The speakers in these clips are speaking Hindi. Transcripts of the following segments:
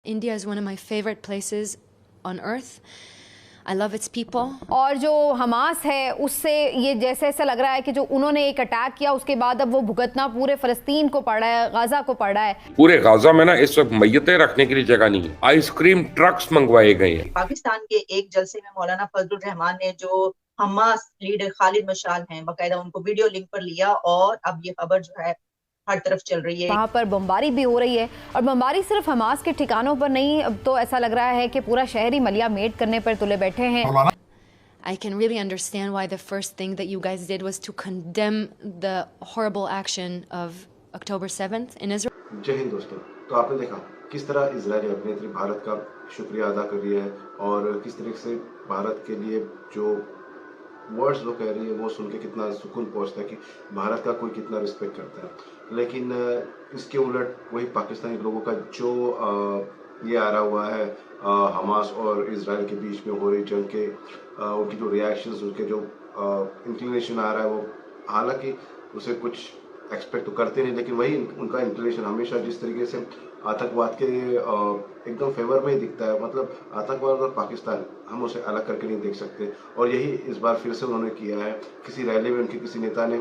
India is one of my favorite places on earth. I love its people. और जो हमास है उससे ये जैसे ऐसा लग रहा है कि जो उन्होंने एक अटैक किया उसके बाद अब वो भुगतना पूरे फलस्तीन को पड़ा है, गाजा को पड़ा है। पूरे गाजा में ना इस वक्त मैयतें रखने के लिए जगह नहीं है। आइसक्रीम ट्रक्स मंगवाए गए हैं। पाकिस्तान के एक जलसे में मौलाना फजलुर रहमान ने जो हमास लीडर खालिद मशाल हैं बाकायदा उनको वीडियो लिंक पर लिया और अब ये खबर जो है हर तरफ चल रही है। वहाँ पर बमबारी भी हो रही है और बमबारी सिर्फ हमास के ठिकानों पर नहीं, अब तो ऐसा लग रहा है कि पूरा शहर ही मलिया मेट करने पर तुले बैठे हैं। I can really understand why the first thing that you guys did was to condemn the horrible action of October 7th in Israel. जय हिंद दोस्तों। तो आपने देखा किस तरह इजरायली अभिनेत्री भारत का शुक्रिया अदा कर रही है और किस तरीके से भारत के लिए जो वर्ड्स वो कह रही है वो सुन के कितना सुकून पहुंचता है कि भारत का कोई कितना रिस्पेक्ट करता है। लेकिन इसके उलट वही पाकिस्तानी लोगों का जो ये आ रहा हुआ है हमास और इजराइल के बीच में हो रही जंग के उनकी जो रिएक्शंस उनके जो इंक्लिनेशन आ रहा है वो हालांकि उसे कुछ एक्सपेक्ट तो करते नहीं, लेकिन वही उनका इंक्लिनेशन हमेशा जिस तरीके से आतंकवाद के एकदम फेवर में ही दिखता है। मतलब आतंकवाद और पाकिस्तान हम उसे अलग करके नहीं देख सकते और यही इस बार फिर से उन्होंने किया है। किसी रैली में उनके किसी नेता ने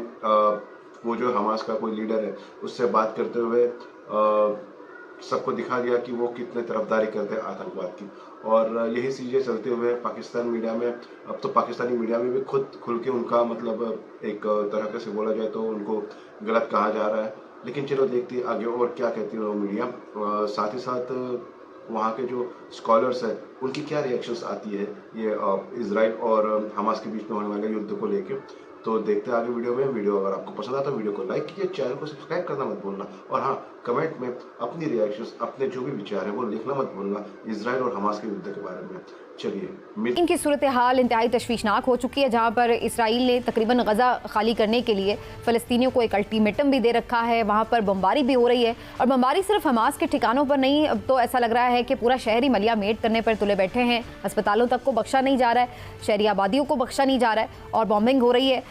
वो जो हमास का कोई लीडर है उससे बात करते हुए सबको दिखा दिया कि वो कितने तरफदारी करते हैं आतंकवाद की। और यही चीज़ें चलते हुए पाकिस्तान मीडिया में अब तो पाकिस्तानी मीडिया में भी खुद खुल के उनका मतलब एक तरह से बोला जाए तो उनको गलत कहा जा रहा है। लेकिन चलो देखते हैं आगे और क्या कहती है वो मीडिया। साथ ही साथ वहाँ के जो स्कॉलर्स हैं उनकी क्या रिएक्शंस आती है ये इजराइल और हमास के बीच में होने वाले युद्ध को लेके। तो देखते हैं आगे वीडियो में। वीडियो अगर आपको पसंद आता है वीडियो को लाइक कीजिए, चैनल को सब्सक्राइब करना मत भूलना और हाँ कमेंट में अपनी रिएक्शंस अपने जो भी विचार है वो लिखना मत भूलना इजराइल और हमास के युद्ध के बारे में। चलिए इनकी सूरत हाल इंतहाई तशवीशनाक हो चुकी है जहाँ पर इसराइल ने तकरीबन गजा खाली करने के लिए फ़लस्तीनियों को एक अल्टीमेटम भी दे रखा है। वहाँ पर बमबारी भी हो रही है और बमबारी सिर्फ हमास के ठिकानों पर नहीं, अब तो ऐसा लग रहा है कि पूरा शहर ही मलिया मेट करने पर तुले बैठे हैं। अस्पतालों तक को बख्शा नहीं जा रहा है, शहरी आबादियों को बख्शा नहीं जा रहा है और बॉम्बिंग हो रही है।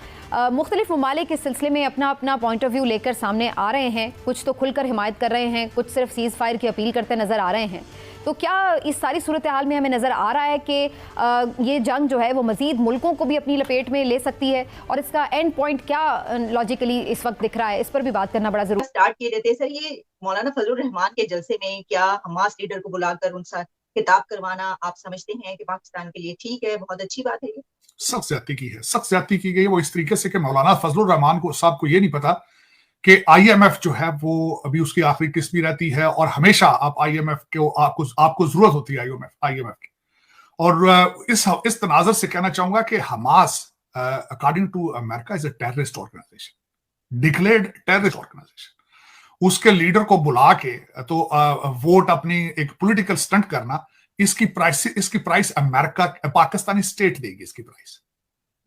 मुख्तलिफ ममालिक इस सिलसिले में अपना अपना पॉइंट ऑफ व्यू लेकर सामने आ रहे हैं। कुछ तो खुलकर हिमायत कर रहे हैं, कुछ सिर्फ सीज़ फायर की अपील करते नज़र आ रहे हैं। तो क्या इस सारी सूरत हाल में हमें नज़र आ रहा है कि ये जंग जो है वो मज़ीद मुल्कों को भी अपनी लपेट में ले सकती है और इसका एंड पॉइंट क्या लॉजिकली इस वक्त दिख रहा है, इस पर भी बात करना बड़ा जरूरी। स्टार्ट किए रहते सर, ये मौलाना फजलुर रहमान के जलसे में क्या हमास लीडर को बुलाकर उनसे खिताब करवाना आप समझते हैं कि पाकिस्तान के लिए ठीक है, बहुत अच्छी बात है? ये सख्त ज्यादती की है, सख्त ज्यादती की गई वो इस तरीके से कि मौलाना फजलुर रहमान को साहब को ये नहीं पता कि आईएमएफ जो है वो अभी उसकी आखिरी किस्त भी रहती है और हमेशा आप आईएमएफ को आपको जरूरत होती है आईएमएफ की। और इस तनाजर से कहना चाहूंगा कि Hamas according to America is a terrorist organization, declared terrorist organization. उसके लीडर को बुला के तो वोट अपनी एक पॉलिटिकल स्टंट करना, इसकी प्राइस अमेरिका पाकिस्तानी स्टेट देगी इसकी प्राइस।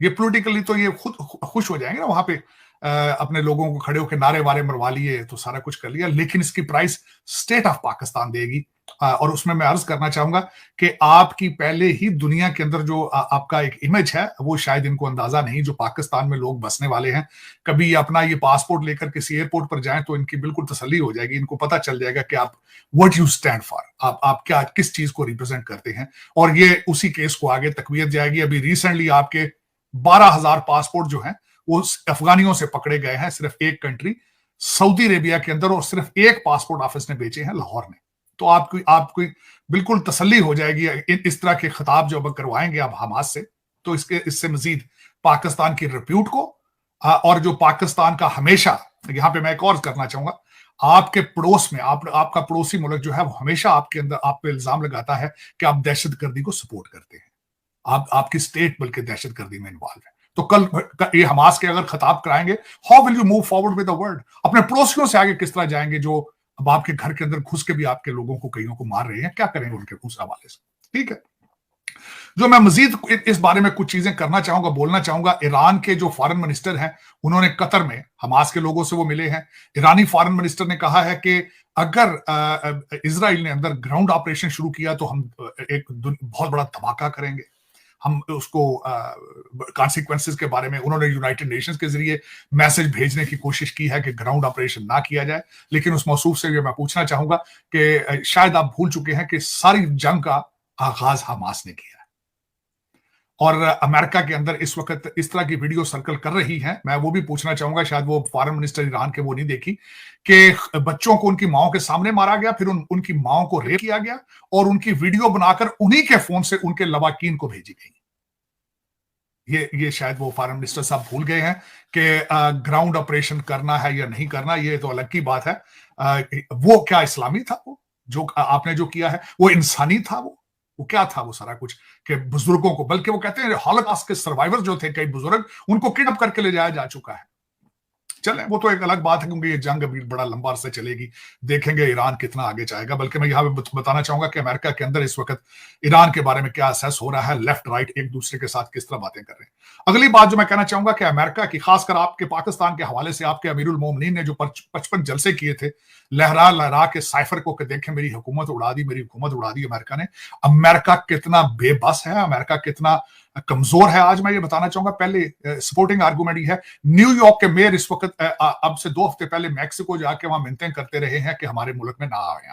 ये पॉलिटिकली तो ये खुद खुश हो जाएंगे ना, वहां पे अपने लोगों को खड़े होकर नारे वारे मरवा लिए तो सारा कुछ कर लिया, लेकिन इसकी प्राइस स्टेट ऑफ पाकिस्तान देगी। और उसमें मैं अर्ज करना चाहूंगा कि आपकी पहले ही दुनिया के अंदर जो आपका एक इमेज है वो शायद इनको अंदाजा नहीं, जो पाकिस्तान में लोग बसने वाले हैं। कभी अपना ये पासपोर्ट लेकर किसी एयरपोर्ट पर जाएं तो इनकी बिल्कुल तसल्ली हो जाएगी, इनको पता चल जाएगा कि आप व्हाट यू स्टैंड फॉर, आप क्या किस चीज को रिप्रेजेंट करते हैं और ये उसी केस को आगे तकवीत जाएगी। अभी रिसेंटली आपके 12,000 पासपोर्ट जो हैं वो अफगानियों से पकड़े गए हैं, सिर्फ एक कंट्री सऊदी अरेबिया के अंदर, और सिर्फ एक पासपोर्ट ऑफिस ने बेचे हैं लाहौर में। तो आपकी बिल्कुल तसल्ली हो जाएगी इस तरह के खिताब जो अब करवाएंगे आप हमास से, तो इससे मजीद पाकिस्तान की रिप्यूट को और जो पाकिस्तान का हमेशा, यहां पे मैं एक और करना चाहूंगा, आपके पड़ोस में आपका पड़ोसी मुल्क जो है वो हमेशा आपके अंदर आप पे इल्जाम लगाता है कि आप दहशतगर्दी को सपोर्ट करते हैं, आपकी स्टेट बल्कि दहशतगर्दी में इन्वॉल्व है। तो कल ये हमास के अगर खिताब कराएंगे, how will you move forward with the world? अपने पड़ोसियों से आगे किस तरह जाएंगे जो अब आपके घर के अंदर घुस के भी आपके लोगों को कईयों को मार रहे हैं? क्या करेंगे उनके उस हवाले से? ठीक है, जो मैं मजीद इस बारे में कुछ चीजें करना चाहूंगा, बोलना चाहूंगा। ईरान के जो फॉरेन मिनिस्टर हैं उन्होंने कतर में हमास के लोगों से वो मिले हैं। ईरानी फॉरेन मिनिस्टर ने कहा है कि अगर इजराइल ने अंदर ग्राउंड ऑपरेशन शुरू किया तो हम एक बहुत बड़ा धमाका करेंगे। हम उसको कॉन्सिक्वेंसेस के बारे में उन्होंने यूनाइटेड नेशंस के जरिए मैसेज भेजने की कोशिश की है कि ग्राउंड ऑपरेशन ना किया जाए। लेकिन उस मौसूफ से ये मैं पूछना चाहूंगा कि शायद आप भूल चुके हैं कि सारी जंग का आगाज हमास ने किया है और अमेरिका के अंदर इस वक्त इस तरह की वीडियो सर्कल कर रही हैं। मैं वो भी पूछना चाहूंगा, शायद वो फॉरेन मिनिस्टर ईरान के वो नहीं देखी, कि बच्चों को उनकी माओ के सामने मारा गया, फिर उनकी माओ को रेप किया गया और उनकी वीडियो बनाकर उन्हीं के फोन से उनके लवाकीन को भेजी गई। ये शायद वो फॉरेन मिनिस्टर साहब भूल गए हैं कि ग्राउंड ऑपरेशन करना है या नहीं करना, ये तो अलग की बात है। वो क्या इस्लामी था? वो जो आपने जो किया है वो इंसानी था? वो क्या था वो सारा कुछ? कि बुजुर्गों को, बल्कि वो कहते हैं हॉलोकॉस्ट के सर्वाइवर जो थे कई बुजुर्ग, उनको किडनैप करके ले जाया जा चुका है। चले वो तो एक अलग बात है, क्योंकि ये जंग अभी बड़ा लंबा अरसा चलेगी, देखेंगे ईरान कितना आगे जाएगा। बल्कि मैं यहाँ पे बताना चाहूंगा कि अमेरिका के अंदर इस वक्त ईरान के बारे में क्या असेस हो रहा है, लेफ्ट राइट एक दूसरे के साथ किस तरह बातें कर रहे हैं। अगली बात जो मैं कहना चाहूंगा कि अमेरिका की, खासकर आपके पाकिस्तान के हवाले से आपके अमीरुल मोमिनीन ने जो 55 जलसे किए थे, लहरा लहरा के साइफर को, कि देखें मेरी हुकूमत उड़ा दी, मेरी हुकूमत उड़ा दी अमेरिका ने। अमेरिका कितना बेबस है, अमेरिका कितना कमजोर है, आज मैं ये बताना चाहूंगा। पहले सपोर्टिंग आर्गुमेंट ही है, न्यूयॉर्क के मेयर इस वक्त अब से 2 हफ्ते पहले मैक्सिको जाके वहां मिन्नतें करते रहे हैं कि हमारे मुल्क में ना आए।